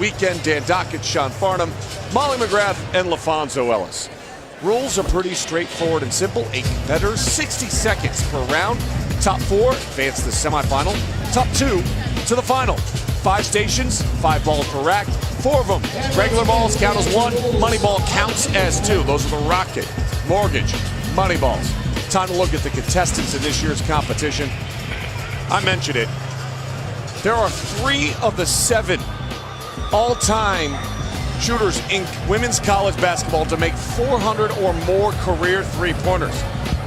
weekend. Dan Dockett, Sean Farnham, Molly McGrath, and LaFonso Ellis. Rules are pretty straightforward and simple. 8 competitors, 60 seconds per round. Top 4 advance to the semifinal. Top 2 to the final. 5 stations, 5 balls per rack. 4 of them regular balls count as 1. Money ball counts as 2. Those are the Rocket, Mortgage, Money balls. Time to look at the contestants in this year's competition. I mentioned it. There are 3 of the 7 all-time shooters in women's college basketball to make 400 or more career three-pointers.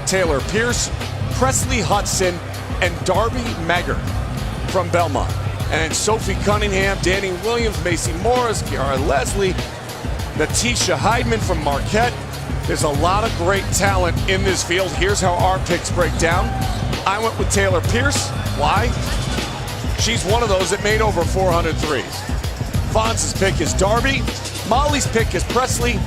Taylor Pierce, Presley Hudson, and Darby Maggard from Belmont. And Sophie Cunningham, Danny Williams, Macy Morris, Kiara Leslie, Natisha Heidman from Marquette. There's a lot of great talent in this field. Here's how our picks break down. I went with Taylor Pierce. Why? She's one of those that made over 400 threes. Fonz's pick is Darby. Molly's pick is Presley.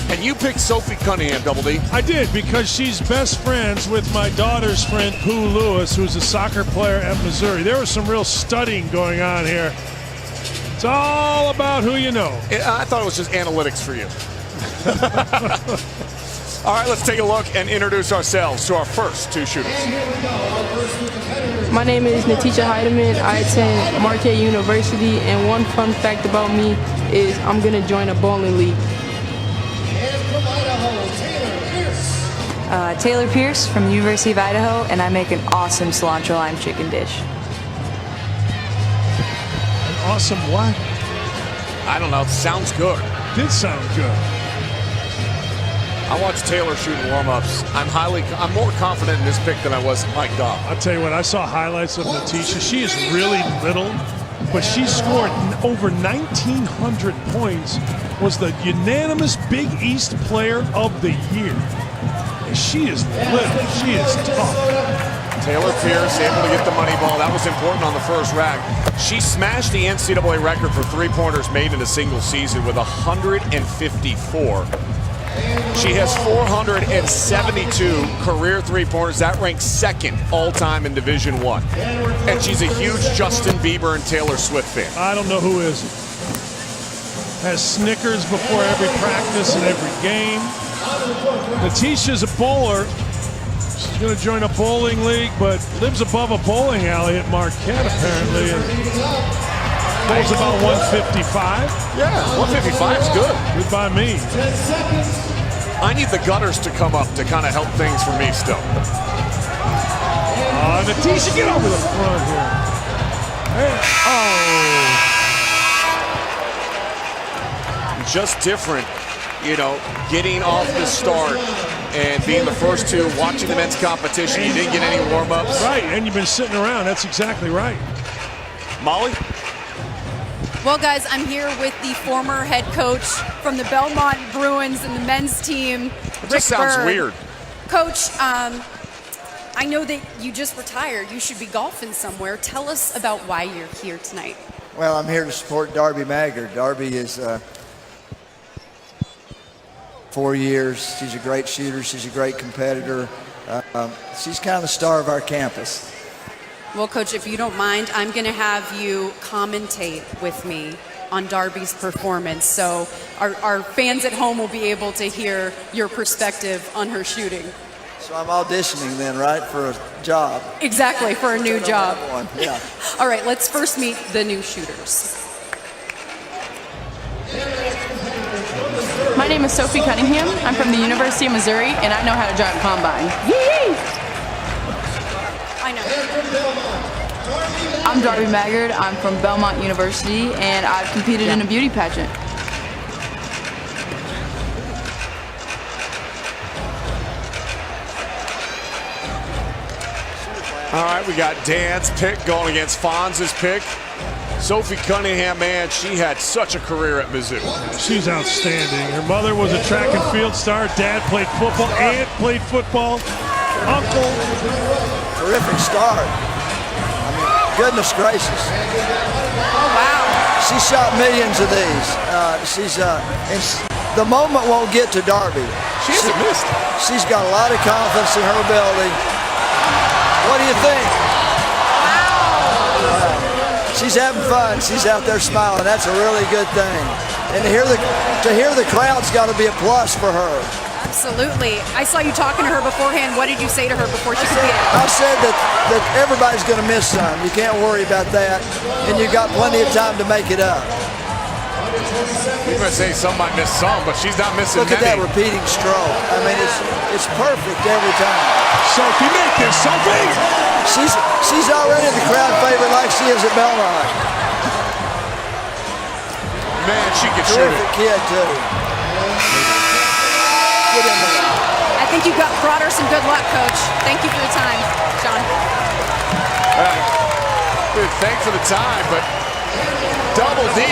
And you picked Sophie Cunningham, Double D. I did, because she's best friends with my daughter's friend, Pooh Lewis, who's a soccer player at Missouri. There was some real studying going on here. It's all about who you know. I thought it was just analytics for you. All right, let's take a look and introduce ourselves to our first 2 shooters. My name is Natisha Heidemann. I attend Marquette University, and one fun fact about me is I'm going to join a bowling league. Taylor Pierce from the University of Idaho, and I make an awesome cilantro lime chicken dish. An awesome what? I don't know, sounds good. Did sound good. I watched Taylor shooting warm-ups. I'm more confident in this pick than I was in Mike Dahl. I'll tell you what, I saw highlights of Natisha. She is really little, but she scored over 1,900 points, was the unanimous Big East Player of the Year. And she is little, she is tough. Taylor Pierce able to get the money ball. That was important on the first rack. She smashed the NCAA record for three-pointers made in a single season with 154. She has 472 career three-pointers. That ranks 2nd all-time in Division I. And she's a huge Justin Bieber and Taylor Swift fan. I don't know who is. Has Snickers before every practice and every game. Natisha's a bowler. She's going to join a bowling league, but lives above a bowling alley at Marquette, apparently. And bowls about 155. Yeah, 155 is good. Good by me. I need the gutters to come up to kind of help things for me still. Natisha, get over the front here. Hey. Oh. Just different, you know, getting off the start and being the first to watching the men's competition. You didn't get any warm-ups. Right, and you've been sitting around. That's exactly right. Molly? Well, guys, I'm here with the former head coach from the Belmont Bruins and the men's team, Rick Just sounds Byrd. weird. Coach, I know that you just retired. You should be golfing somewhere. Tell us about why you're here tonight. Well, I'm here to support Darby Maggard. Darby is 4 years. She's a great shooter. She's a great competitor. She's kind of the star of our campus. Well, Coach, if you don't mind, I'm going to have you commentate with me on Darby's performance. So our fans at home will be able to hear your perspective on her shooting. So I'm auditioning then, right, for a job? Exactly, for a new job. Yeah. All right, let's first meet the new shooters. My name is Sophie Cunningham. I'm from the University of Missouri, and I know how to drive a combine. Yee! I know. I'm Darby Maggard. I'm from Belmont University, and I've competed in a beauty pageant. All right, we got Dan's pick going against Fonz's pick. Sophie Cunningham, man, she had such a career at Mizzou. She's outstanding. Her mother was a track and field star. Dad played football. Aunt played football. Uncle. Terrific start. I mean, goodness gracious. Oh, wow. She shot millions of these. The moment won't get to Darby. She hasn't missed. She's got a lot of confidence in her ability. What do you think? Wow. she's having fun. She's out there smiling. That's a really good thing. And to hear the crowd's got to be a plus for her. Absolutely. I saw you talking to her beforehand. What did you say to her before she competed? I said that everybody's going to miss some. You can't worry about that. And you got plenty of time to make it up. You're going to say some might miss some, but she's not missing Look at many. that repeating stroke. I mean, it's perfect every time. Sophie, make this, Sophie! She's already the crowd favorite like she is at Belmont. Man, she can shoot Terrific it. kid, too. Get in there. I think you brought her some good luck, Coach. Thank you for the time, John. Thanks for the time, but Double D.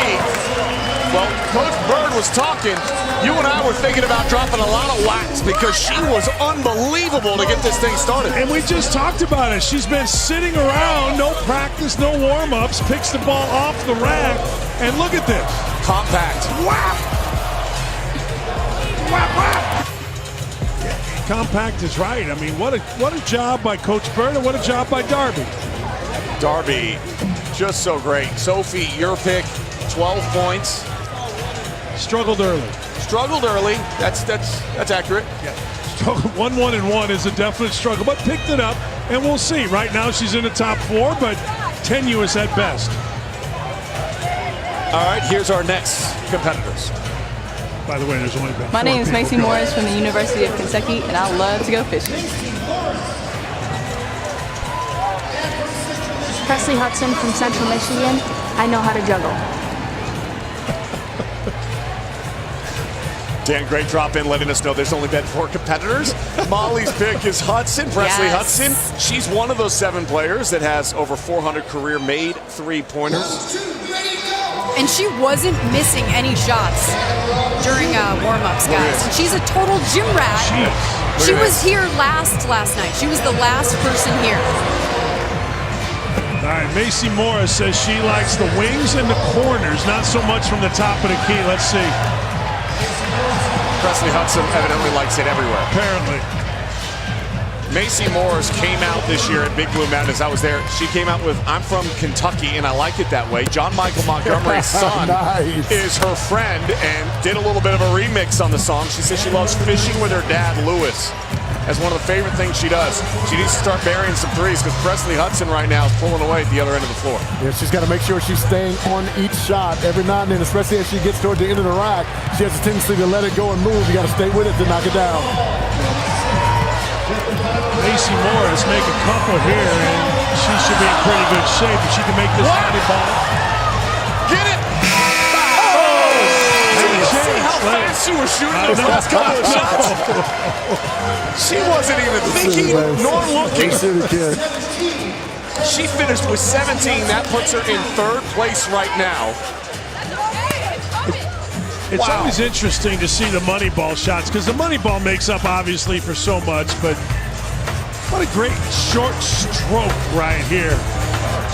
Well, Coach Bird was talking. You and I were thinking about dropping a lot of wax because she was unbelievable to get this thing started. And we just talked about it. She's been sitting around, no practice, no warm-ups, picks the ball off the rack, and look at this. Compact. Whap! Whap, whap! Compact is right. I mean, what a job by Coach Bird and what a job by Darby. Darby, just so great. Sophie, your pick, 12 points. Struggled early. Struggled early. That's accurate. Yeah. 1-1-1 is a definite struggle, but picked it up, and we'll see. Right now she's in the top 4, but tenuous at best. All right, here's our next competitors. By the way, there's only about My 4 name is people Macy going. Morris from the University of Kentucky, and I love to go fishing. Presley Hudson from Central Michigan. I know how to juggle. Dan, great drop in, letting us know there's only been 4 competitors. Molly's pick is Hudson, Presley Yes. Hudson. She's one of those 7 players that has over 400 career made 3-pointers. And she wasn't missing any shots during warm-ups, guys. And she's a total gym rat. Jeez. She was here last night. She was the last person here. All right, Macy Morris says she likes the wings and the corners, not so much from the top of the key. Let's see. Presley Hudson evidently likes it everywhere. Apparently. Macy Morris came out this year at Big Blue Mountain. As I was there, she came out with "I'm from Kentucky and I like it that way." John Michael Montgomery's son Nice. is her friend and did a little bit of a remix on the song. She says she loves fishing with her dad, Lewis. That's one of the favorite things she does. She needs to start burying some threes because Presley Hudson right now is pulling away at the other end of the floor. Yeah, she's got to make sure she's staying on each shot every now and then, especially as she gets toward the end of the rack. She has a tendency to let it go and move. You got to stay with it to knock it down. Macy Morris make a couple here, and she should be in pretty good shape. If she can make this volleyball. Get it! See how fast she was shooting those last couple of shots? She wasn't even thinking nor looking. She finished with 17. That puts her in 3rd place right now. It's Wow. always interesting to see the money ball shots because the money ball makes up obviously for so much, but what a great short stroke right here.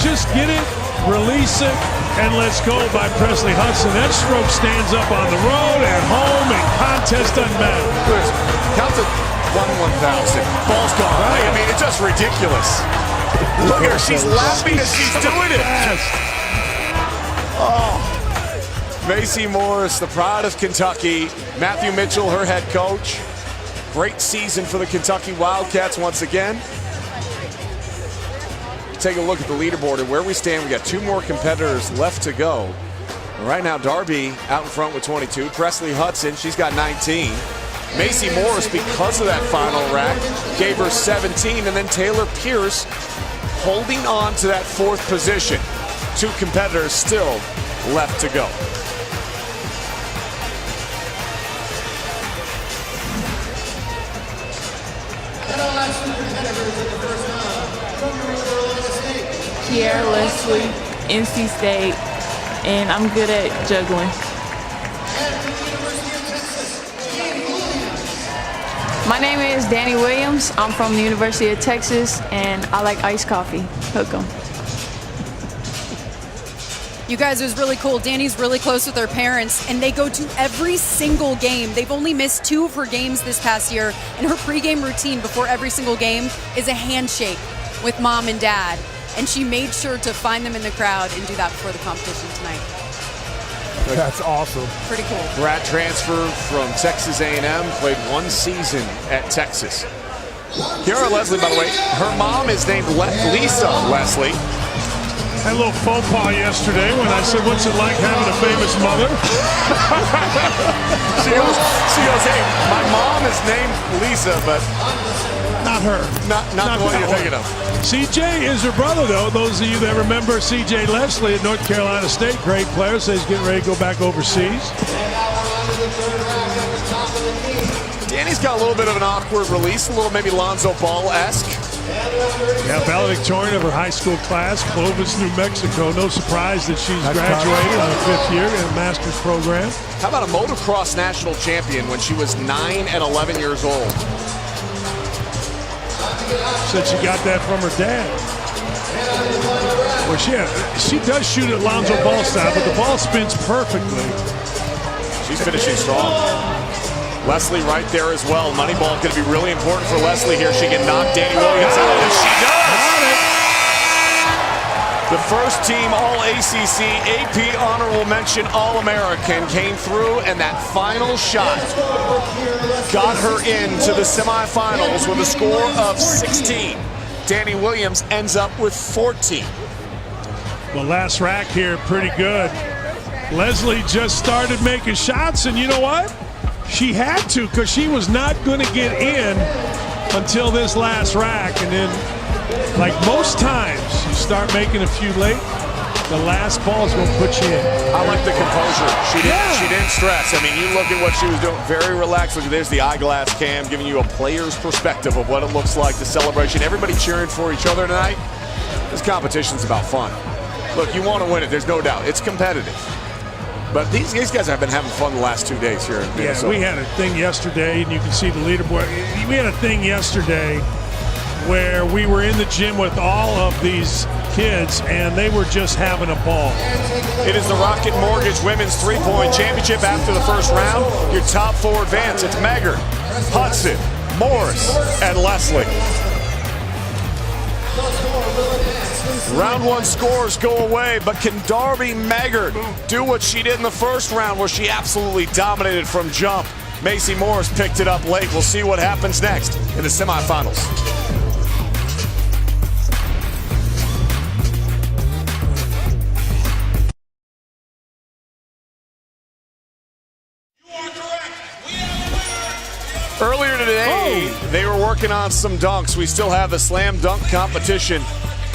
Just get it, release it, and let's go by Presley Hudson. That stroke stands up on the road, at home, and contest doesn't matter. Count to 1,000. Ball's gone. I mean, it's just ridiculous. Look at her. She's laughing as she's doing it. Oh. Macy Morris, the pride of Kentucky. Matthew Mitchell, her head coach. Great season for the Kentucky Wildcats once again. Take a look at the leaderboard and where we stand. We got 2 more competitors left to go. Right now, Darby out in front with 22. Presley Hudson, she's got 19. Macy Morris, because of that final rack, gave her 17. And then Taylor Pierce holding on to that 4th position. 2 competitors still left to go. Kiara Leslie, NC State, and I'm good at juggling. My name is Danny Williams. I'm from the University of Texas, and I like iced coffee. Hook 'em. You guys, it was really cool. Danny's really close with her parents, and they go to every single game. They've only missed 2 of her games this past year, and her pregame routine before every single game is a handshake with mom and dad. and she made sure to find them in the crowd and do that before the competition tonight. That's awesome. Pretty cool. Grad transfer from Texas A&M, played 1 season at Texas. Kiara Leslie, by the way, her mom is named Lisa Leslie. Had a little faux pas yesterday when I said, "What's it like having a famous mother?" she goes, "Hey, my mom is named Lisa, but not her. Not the one you're thinking of." CJ is her brother, though. Those of you that remember CJ Leslie at North Carolina State, great player, says he's getting ready to go back overseas. Danny's got a little bit of an awkward release, a little maybe Lonzo Ball-esque. Yeah, valedictorian of her high school class, Clovis, New Mexico. No surprise that she's graduated in her 5th year in a master's program. How about a motocross national champion when she was 9 and 11 years old? Said she got that from her dad. Well, she does shoot at Lonzo Ball style, but the ball spins perfectly. She's finishing strong. Leslie right there as well. Moneyball is going to be really important for Leslie here. She can knock Danny Williams out, and she does! The first team All-ACC, AP Honorable Mention All-American came through, and that final shot got her into the semifinals with a score of 16. Danny Williams ends up with 14. Well, last rack here, pretty good. Leslie just started making shots, and you know what? She had to, because she was not going to get in until this last rack. And then, like most times, you start making a few late, the last ball's going to put you in. I like the composure. She didn't stress. I mean, you look at what she was doing, very relaxed. Look, there's the eyeglass cam giving you a player's perspective of what it looks like, the celebration. Everybody cheering for each other tonight. This competition's about fun. Look, you want to win it, there's no doubt. It's competitive. But these guys have been having fun the last 2 days here in Minnesota. Yeah, we had a thing yesterday, and you can see the leaderboard. We had a thing yesterday where we were in the gym with all of these kids, and they were just having a ball. It is the Rocket Mortgage Women's 3-Point Championship after the first round. Your top 4 advance. It's Maggard, Hudson, Morris, and Leslie. Round 1 scores go away, but can Darby Maggard do what she did in the first round where she absolutely dominated from jump? Macy Morris picked it up late. We'll see what happens next in the semifinals. Earlier today, they were working on some dunks. We still have the slam dunk competition.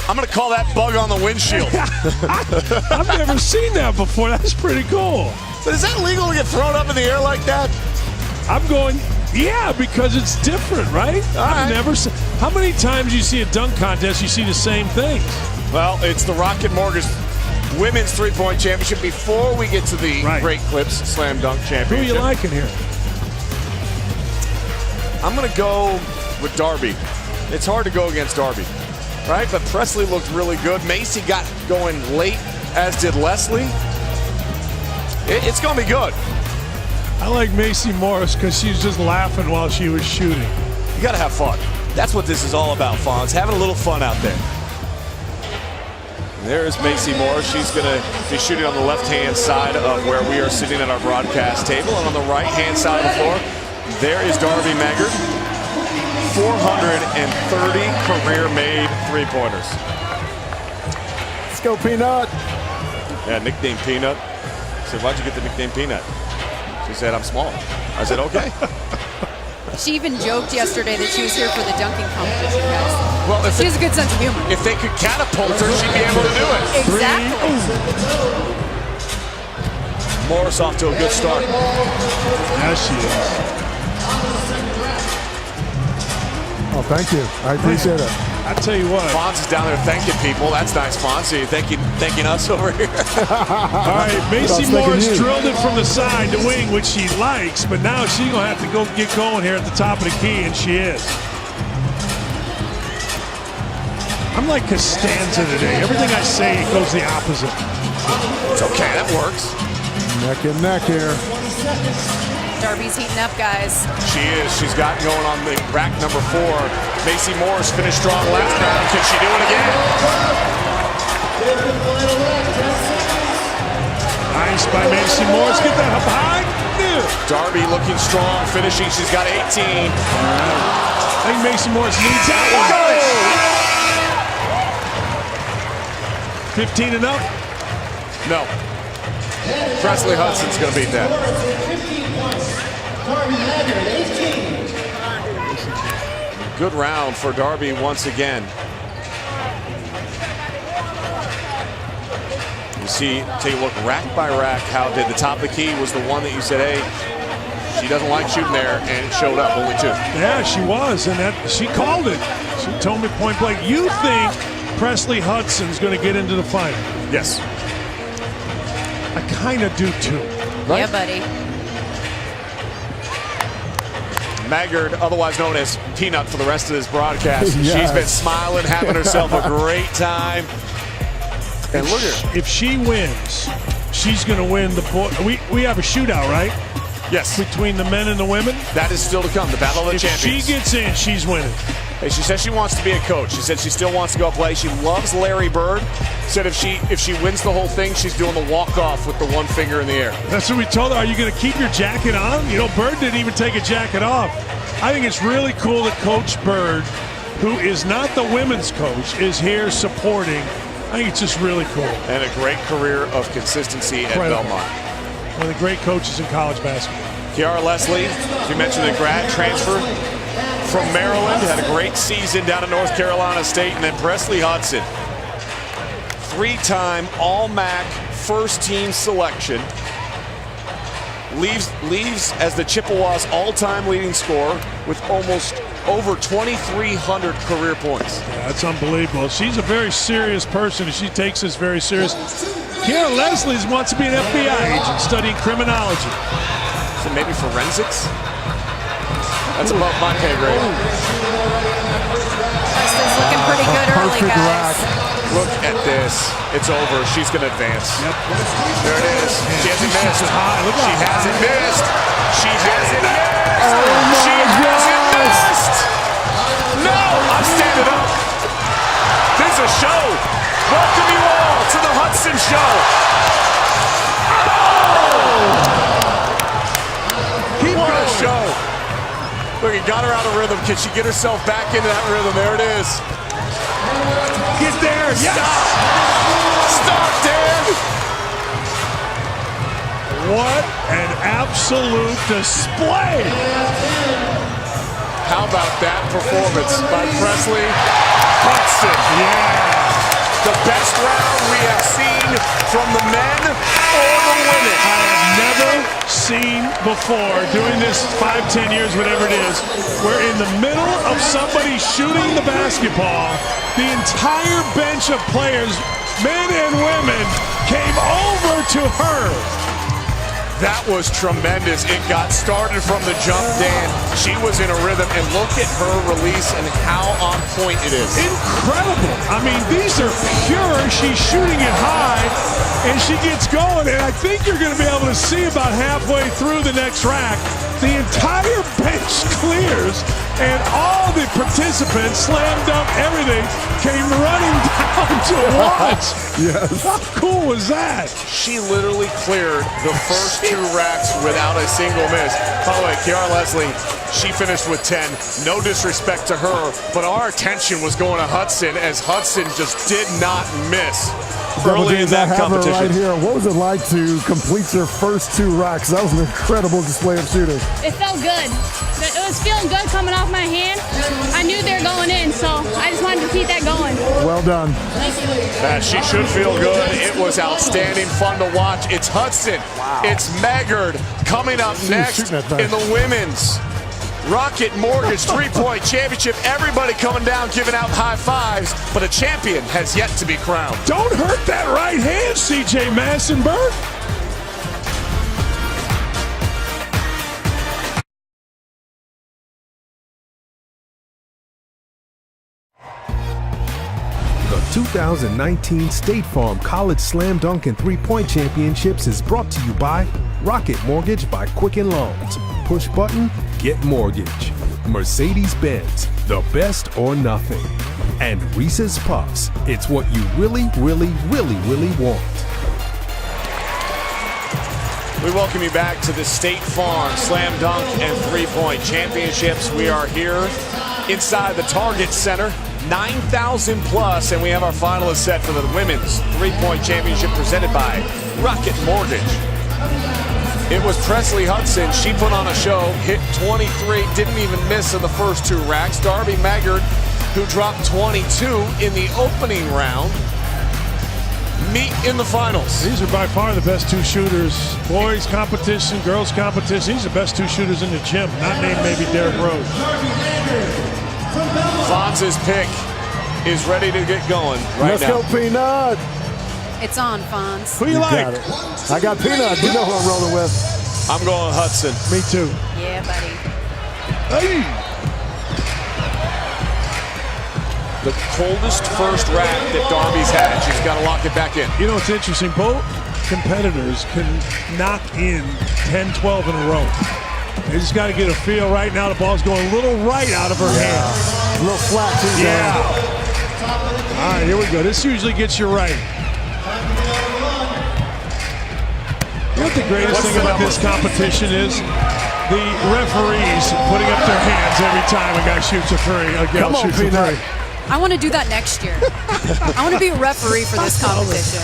I'm going to call that bug on the windshield. I've never seen that before. That's pretty cool. But is that legal to get thrown up in the air like that? I'm going, yeah, because it's different, right? I've never seen. How many times you see a dunk contest, you see the same things? Well, it's the Rocket Mortgage Women's 3-Point Championship before we get to the Great Clips Slam Dunk Championship. Who are you liking here? I'm going to go with Darby. It's hard to go against Darby, right? But Presley looked really good. Macy got going late, as did Leslie. It's going to be good. I like Macy Morris because she was just laughing while she was shooting. You got to have fun. That's what this is all about, Fonz. Having a little fun out there. There's Macy Morris. She's going to be shooting on the left-hand side of where we are sitting at our broadcast table. And on the right-hand side of the floor, there is Darby Maggard. 430 career-made three-pointers. Let's go, Peanut. Yeah, nickname Peanut. I said, why'd you get the nickname Peanut? She said, I'm small. I said, okay. She even joked yesterday that she was here for the dunking competition, guys. Well, she has a good sense of humor. If they could catapult her, she'd be able to do it. Exactly. Morris off to a good start. Yes, she is. Oh, thank you. I appreciate it. I tell you what. Fonz is down there thanking people. That's nice, Fonz. So you're thanking us over here. All right, Macy Morris drilled it from the side to wing, which she likes, but now she's going to have to go get going here at the top of the key, and she is. I'm like Costanza today. Everything I say, it goes the opposite. It's okay. That works. Neck and neck here. Darby's heating up, guys. She is. She's got going on the rack number 4. Macy Morris finished strong last round. Can she do it again? Nice by Macy Morris. Get that up high. Darby looking strong, finishing. She's got 18. I think Macy Morris needs that one. 15 and up? No. Presley Hudson's going to beat that. Good round for Darby once again. You see, take a look rack by rack. How did the top of the key was the one that you said, hey, she doesn't like shooting there, and it showed up, only 2. Yeah, she was, and that she called it. She told me point blank, you think Presley Hudson's going to get into the final? Yes. I kind of do too. Right? Yeah, buddy. Maggard, otherwise known as Peanut for the rest of this broadcast. Yes. She's been smiling, having herself a great time. And look at her. If she wins, she's going to win the boy. We have a shootout, right? Yes. Between the men and the women. That is still to come, the Battle of the If Champions. she gets in, she's winning. Hey, she said she wants to be a coach. She said she still wants to go play. She loves Larry Bird. Said if she wins the whole thing, she's doing the walk-off with the one finger in the air. That's what we told her. Are you going to keep your jacket on? You know, Bird didn't even take a jacket off. I think it's really cool that Coach Bird, who is not the women's coach, is here supporting. I think it's just really cool. And a great career of consistency at Belmont. One of the great coaches in college basketball. Kiara Leslie, you mentioned the grad transfer from Maryland, had a great season down at North Carolina State, and then Presley Hudson, 3-time All-MAC first-team selection, leaves as the Chippewas' all-time leading scorer with almost over 2,300 career points. Yeah, that's unbelievable. She's a very serious person, and she takes this very serious. Kiara Leslie wants to be an FBI agent studying criminology. So maybe forensics? That's above my pay grade. Presley's looking pretty good early, guys. Look at this. It's over. She's going to advance. Yep. There it is. She hasn't missed. Look She how hasn't missed. She hasn't missed. Oh my She hasn't missed. No, I'm standing up. This is a show. Welcome you all to the Hudson Show. What a show. Look, he got her out of rhythm. Can she get herself back into that rhythm? There it is. Get there. Yes. Stop, Dan. What an absolute display. How about that performance by Presley Hudson? Yeah. The best round we have seen from the men or the women. I have never seen before, doing this 5-10 years, whatever it is, where in the middle of somebody shooting the basketball, the entire bench of players, men and women, came over to her. That was tremendous. It got started from the jump, Dan. She was in a rhythm, and look at her release and how on point it is. Incredible. I mean, these are pure. She's shooting it high, and she gets going, and I think you're going to be able to see about halfway through the next rack, the entire bench clears, and all the participants, slam dunk, everything, came running down to watch. Yes. How cool was that? She literally cleared the first 2 racks without a single miss. By the way, Kiara Leslie, she finished with 10. No disrespect to her, but our attention was going to Hudson as Hudson just did not miss early in that competition. Right here. What was it like to complete your first 2 racks? That was an incredible display of shooting. It felt good. It was feeling good coming off my hand. I knew they were going in, so I just wanted to keep that going. Well done. She should feel good. It was outstanding, fun to watch. It's Hudson. Wow. It's Maggard coming up next in the women's Rocket Mortgage 3-point championship. Everybody coming down, giving out high fives, but a champion has yet to be crowned. Don't hurt that right hand, C.J. Massenberg. The 2019 State Farm College Slam Dunk and 3-Point Championships is brought to you by Rocket Mortgage by Quicken Loans. push button, get mortgage. Mercedes-Benz, the best or nothing. And Reese's Puffs, it's what you really, really, really, really want. We welcome you back to the State Farm Slam Dunk and Three-Point Championships. We are here inside the Target Center, 9,000 plus, and we have our finalists set for the Women's Three-Point Championship presented by Rocket Mortgage. It was Presley Hudson. She put on a show, hit 23, didn't even miss in the first 2 racks. Darby Maggard, who dropped 22 in the opening round, meet in the finals. These are by far the best 2 shooters. Boys competition, girls competition. These are the best 2 shooters in the gym. Not named maybe Derrick Rose. Fonz's pick is ready to get going right now. Let's go, Peanut. It's on, Fonz. Who you like? Got it. I got Peanut. You know who I'm rolling with. I'm going Hudson. Me too. Yeah, buddy. Hey! The coldest first rack that Darby's had. She's got to lock it back in. You know, it's interesting. Both competitors can knock in 10, 12 in a row. They just got to get a feel right now. The ball's going a little right out of her hand. A little flat, too. Yeah. All right, here we go. This usually gets you right. You know what the greatest thing about this competition is? The referees putting up their hands every time a guy shoots a 3, a girl shoots a 3. I want to do that next year. I want to be a referee for this competition.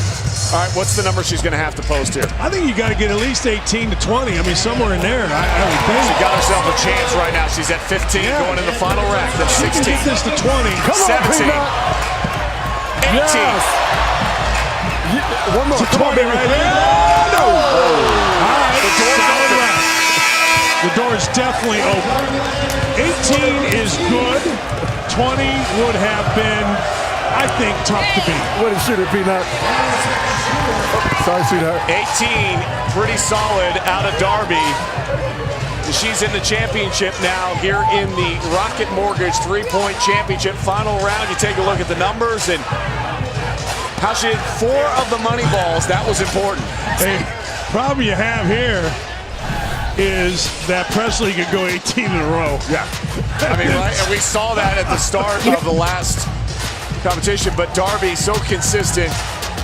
All right, what's the number she's going to have to post here? I think you got to get at least 18 to 20. I mean, somewhere in there, I would think. She got herself a chance right now. She's at 15 going in the final rack. That's 16. She can get this to 20. Come 17. On, 18. yes. One more. To Come on, 20 baby. right here. No. All right. The door's Solid open. rack. The door is definitely open. 18 is good. 20 would have been, I think, tough to beat. What a shooter, Peanut. Sorry, sweetheart. 18, pretty solid out of Darby. She's in the championship now here in the Rocket Mortgage Three-Point Championship final round. You take a look at the numbers and how she hit 4 of the money balls. That was important. Hey, problem you have here is that Presley could go 18 in a row. Yeah. I mean, right? And we saw that at the start of the last competition, but Darby so consistent,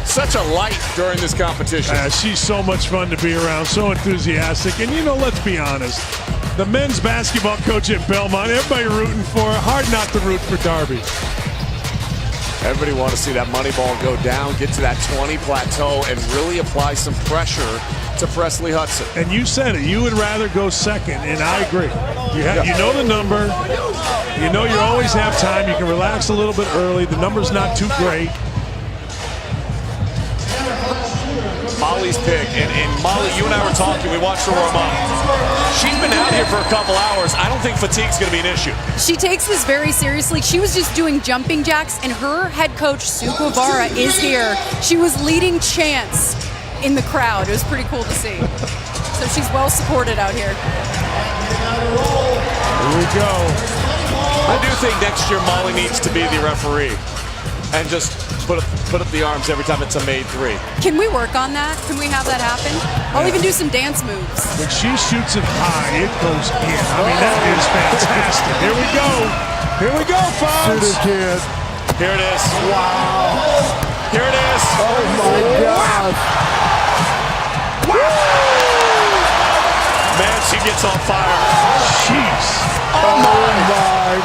such a light during this competition. She's so much fun to be around, so enthusiastic. And, you know, let's be honest. The men's basketball coach at Belmont, everybody rooting for her. Hard not to root for Darby. Everybody wants to see that money ball go down, get to that 20 plateau, and really apply some pressure to Presley Hudson. And you said it. You would rather go second, and I agree. You know the number. You know you always have time. You can relax a little bit early. The number's not too great. Molly's pick, and Molly, you and I were talking. We watched her warm up. She's been out here for a couple hours. I don't think fatigue's going to be an issue. She takes this very seriously. She was just doing jumping jacks, and her head coach, Sue Guevara, is here. She was leading chants in the crowd. It was pretty cool to see. So she's well supported out here. Here we go. I do think next year Molly needs to be the referee and just put up the arms every time it's a made 3. Can we work on that? Can we have that happen? I'll even do some dance moves. When she shoots it high, it goes in. I mean, that is fantastic. Here we go. Here we go, folks. Shoot it, kid. Here it is. Wow. Here it is. Oh, my God. Man, she gets on fire. Jeez. Oh, my God.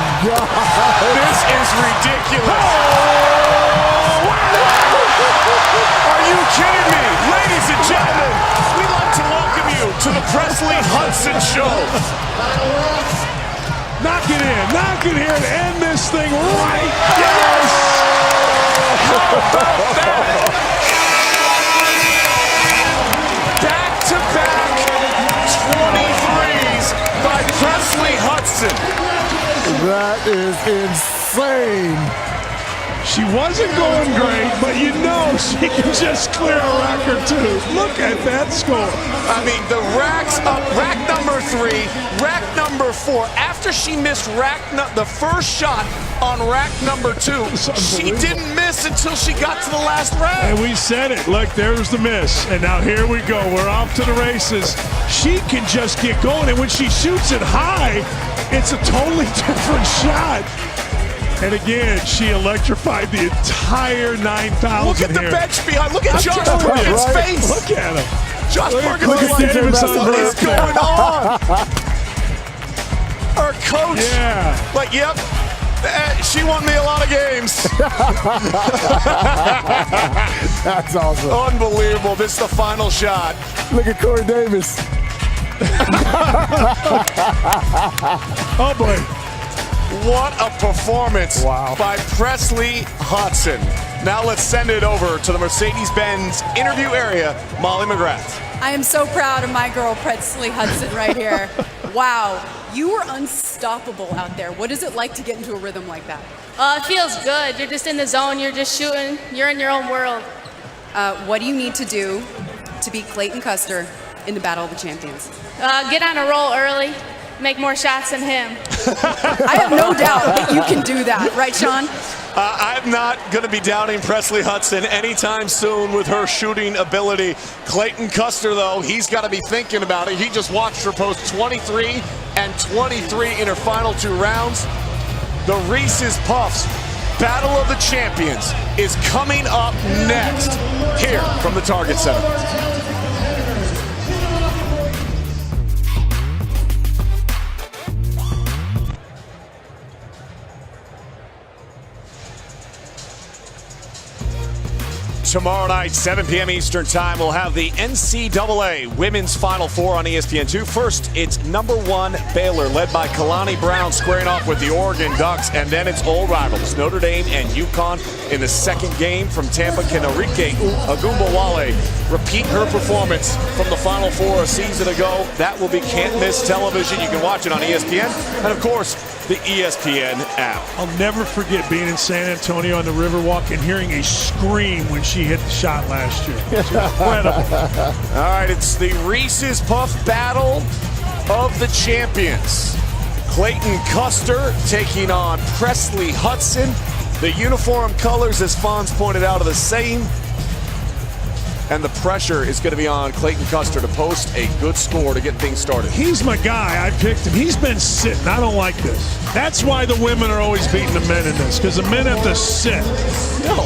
This is ridiculous. Are you kidding me? Ladies and gentlemen, we'd like to welcome you to the Presley Hudson Show. Knock it in. Knock it here and end this thing right. Yes! How about that? Back-to-back 23s by Presley Hudson. That is insane. She wasn't going great, but you know she can just clear a rack or 2. Look at that score. I mean, the racks up, rack number 3, rack number 4. After she missed the first shot on rack number 2, she didn't miss until she got to the last rack. And we said it. Look, there's the miss. And now here we go. We're off to the races. She can just get going. And when she shoots it high, it's a totally different shot. And again, she electrified the entire 9,000. Look at the bench behind. Look at Josh Perkins' face. Look at him. Josh Perkins look is at like, Davis on what is going on? Our coach, like, yep, she won me a lot of games. That's awesome. Unbelievable. This is the final shot. Look at Corey Davis. Oh, boy. What a performance by Presley Hudson. Now let's send it over to the Mercedes-Benz interview area, Molly McGrath. I am so proud of my girl, Presley Hudson, right here. Wow, you were unstoppable out there. What is it like to get into a rhythm like that? It feels good. You're just in the zone. You're just shooting. You're in your own world. What do you need to do to beat Clayton Custer in the Battle of the Champions? Get on a roll early. Make more shots than him. I have no doubt that you can do that, right, Sean? I'm not going to be doubting Presley Hudson anytime soon with her shooting ability. Clayton Custer, though, he's got to be thinking about it. He just watched her post 23 and 23 in her final 2 rounds. The Reese's Puffs Battle of the Champions is coming up next here from the Target Center. Tomorrow night, 7 p.m. Eastern Time, we'll have the NCAA Women's Final Four on ESPN2. First, it's #1 Baylor, led by Kalani Brown, squaring off with the Oregon Ducks, and then it's old rivals, Notre Dame and UConn. In the second game from Tampa, can Arike Ogunbowale repeat her performance from the Final Four a season ago? That will be can't-miss television. You can watch it on ESPN, and of course, the ESPN app. I'll never forget being in San Antonio on the Riverwalk and hearing a scream when she hit the shot last year. It's incredible. All right, it's the Reese's Puff Battle of the Champions. Clayton Custer taking on Presley Hudson. The uniform colors, as Fonz pointed out, are the same. And the pressure is going to be on Clayton Custer to post a good score to get things started. He's my guy. I picked him. He's been sitting. I don't like this. That's why the women are always beating the men in this, because the men have to sit. No.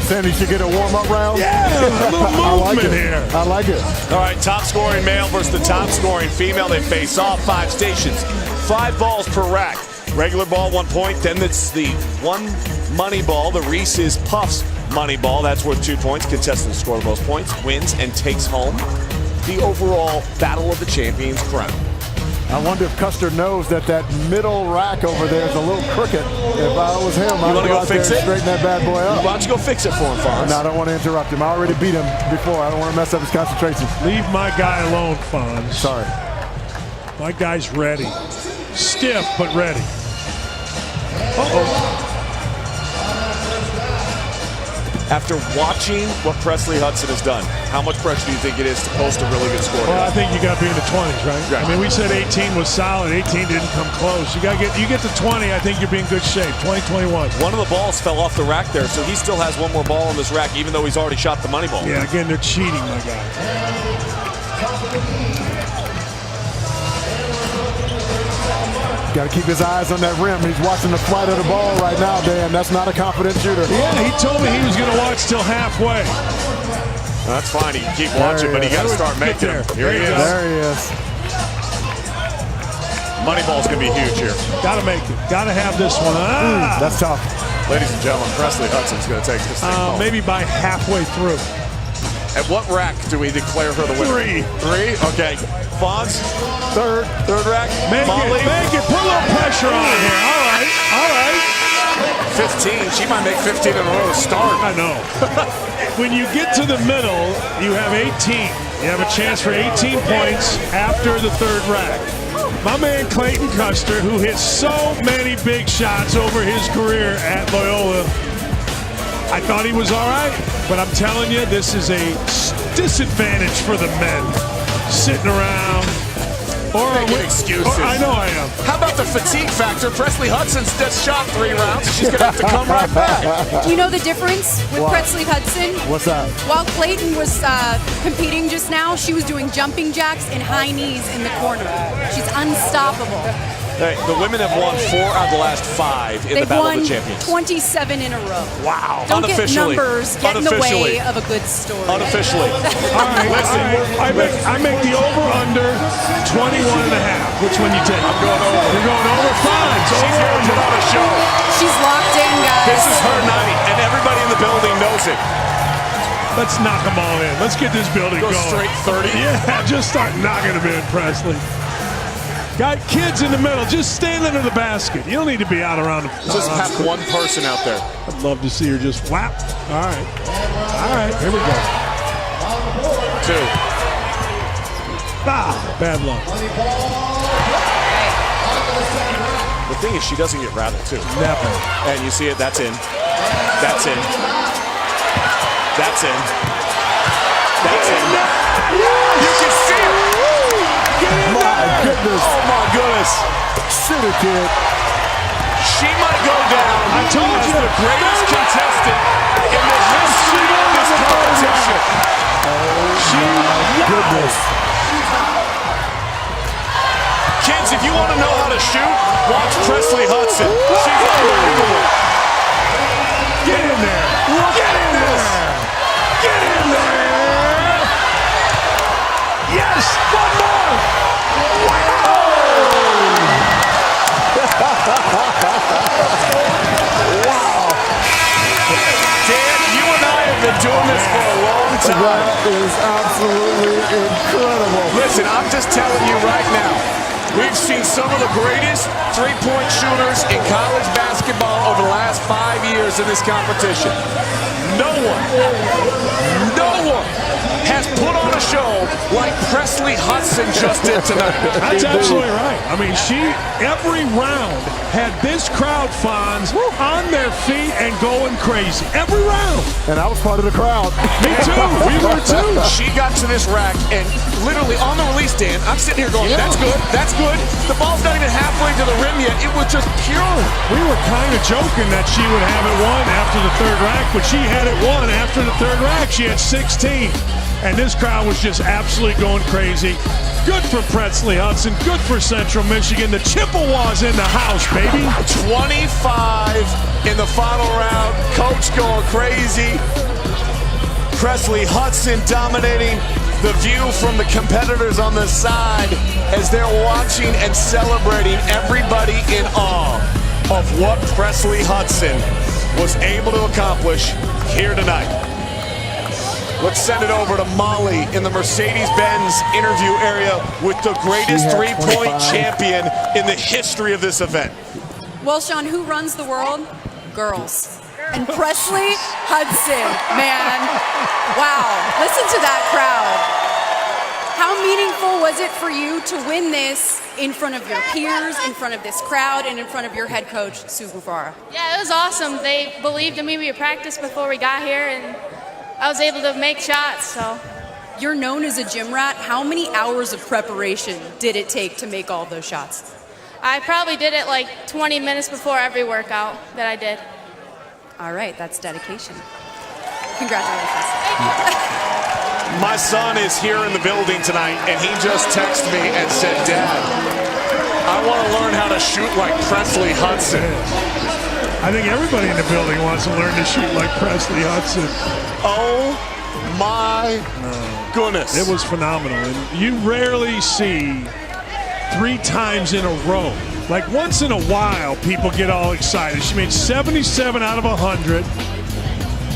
Sandy should get a warm-up round? Yeah, a little movement here. I like it. All right, top scoring male versus the top scoring female. They face off 5 stations, 5 balls per rack. Regular ball, 1 point. Then it's the 1 money ball, the Reese's Puffs money ball. That's worth 2 points. Contestant score the most points, wins, and takes home the overall Battle of the Champions crown. I wonder if Custer knows that middle rack over there is a little crooked. If I was him, I'd go out there and straighten that bad boy up. Why don't you go fix it for him, Fonz? No, I don't want to interrupt him. I already beat him before. I don't want to mess up his concentration. Leave my guy alone, Fonz. Sorry. My guy's ready. Stiff, but ready. Uh-oh. After watching what Presley Hudson has done, how much pressure do you think it is to post a really good score? Well, I think you got to be in the 20s, right? I mean, we said 18 was solid. 18 didn't come close. You get to 20, I think you'll be in good shape. 20, 21. One of the balls fell off the rack there, so he still has 1 more ball on this rack, even though he's already shot the money ball. Yeah, again, they're cheating, my guy. Got to keep his eyes on that rim. He's watching the flight of the ball right now, Dan. That's not a confident shooter. Yeah, he told me he was going to watch till halfway. Well, that's fine. He can keep watching, but he got to start making them. Here he is. There he is. Moneyball's going to be huge here. Got to make it. Got to have this one. That's tough. Ladies and gentlemen, Presley Hudson's going to take this thing home. Maybe by halfway through. At what rack do we declare her the winner? 3. Okay. Fonz? Third rack. Make it. Put a little pressure on here. All right. 15. She might make 15 in a row to start. I know. When you get to the middle, you have 18. You have a chance for 18 points after the 3rd rack. My man Clayton Custer, who hit so many big shots over his career at Loyola, I thought he was all right, but I'm telling you, this is a disadvantage for the men. Sitting around, Making excuses. I know I am. How about the fatigue factor? Presley Hudson's just shot 3 rounds. She's going to have to come right back. Do you know the difference with What? Presley Hudson? What's that? While Clayton was competing just now, she was doing jumping jacks and high knees in the corner. She's unstoppable. Hey, the women have won 4 out of the last 5 in the They've Battle won of the Champions. 27 in a row. Wow. Don't get Unofficially. numbers get in the way of a good story. Unofficially. All right, I make the over/under 21.5. Which one you take? I'm going over. You're going over. Fine. She's here to put on a show. She's locked in, guys. This is her night, and everybody in the building knows it. Let's knock them all in. Let's get this building Go going. straight 30. Yeah, just start knocking them in, Presley. Got kids in the middle. Just stand under the basket. You don't need to be out around the Just have one person out there. I'd love to see her just whap. All right. All right, here we go. 2. Ah, bad luck. The thing is, she doesn't get rattled, too. Never. And you see it, that's in. That's in. That's in. That's in. You can see it. My goodness. Oh, my goodness. Shoot it, kid. She might go down I told as you. the greatest contestant in the history of this competition. Goodness. Kids, if you want to know how to shoot, watch Presley Hudson. She's unbelievable. Get in there. Get in this. Get in there. Yes, one more. Dan, you and I have been doing this for a long time. That is absolutely incredible. Listen, I'm just telling you right now, we've seen some of the greatest three-point shooters in college basketball over the last 5 years in this competition. No one has put on a show like Presley Hudson just did tonight. That's absolutely right. I mean, every round had this crowd, Fonz, on their feet and going crazy. Every round. And I was part of the crowd. Me too. We were too. She got to this rack and literally on the release, Dan, I'm sitting here going, that's good, that's good. The ball's not even halfway to the rim yet. It was just pure. We were kind of joking that she would have it won after the 3rd rack, but she had it won after the 3rd rack. She had 16. And this crowd was just absolutely going crazy. Good for Presley Hudson. Good for Central Michigan. The Chippewas in the house, baby. 25 in the final round. Coach going crazy. Presley Hudson dominating the view from the competitors on the side as they're watching and celebrating, everybody in awe of what Presley Hudson was able to accomplish here tonight. Let's send it over to Molly in the Mercedes-Benz interview area with the greatest three-point champion in the history of this event. Well, Sean, who runs the world? Girls. And Presley Hudson, man. Wow. Listen to that crowd. How meaningful was it for you to win this in front of your peers, in front of this crowd, and in front of your head coach, Sue Bufara? Yeah, it was awesome. They believed in me. We practiced before we got here, and I was able to make shots, so. You're known as a gym rat. How many hours of preparation did it take to make all those shots? I probably did it like 20 minutes before every workout that I did. All right, that's dedication. Congratulations. My son is here in the building tonight, and he just texted me and said, Dad, I want to learn how to shoot like Presley Hudson. I think everybody in the building wants to learn to shoot like Presley Hudson. Oh my goodness. It was phenomenal. And you rarely see 3 times in a row. Like once in a while, people get all excited. She made 77 out of 100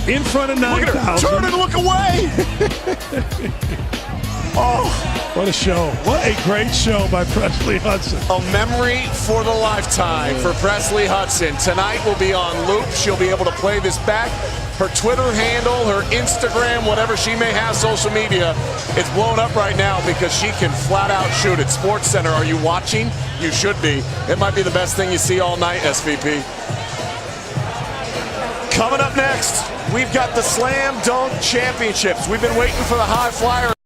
in front of 9,000. Turn and look away. Oh, what a show. What a great show by Presley Hudson. A memory for the lifetime for Presley Hudson. Tonight will be on loop. She'll be able to play this back. Her Twitter handle, her Instagram, whatever she may have, social media, it's blown up right now because she can flat out shoot it. Sports Center, are you watching? You should be. It might be the best thing you see all night, SVP. Coming up next, we've got the Slam Dunk Championships. We've been waiting for the high flyer.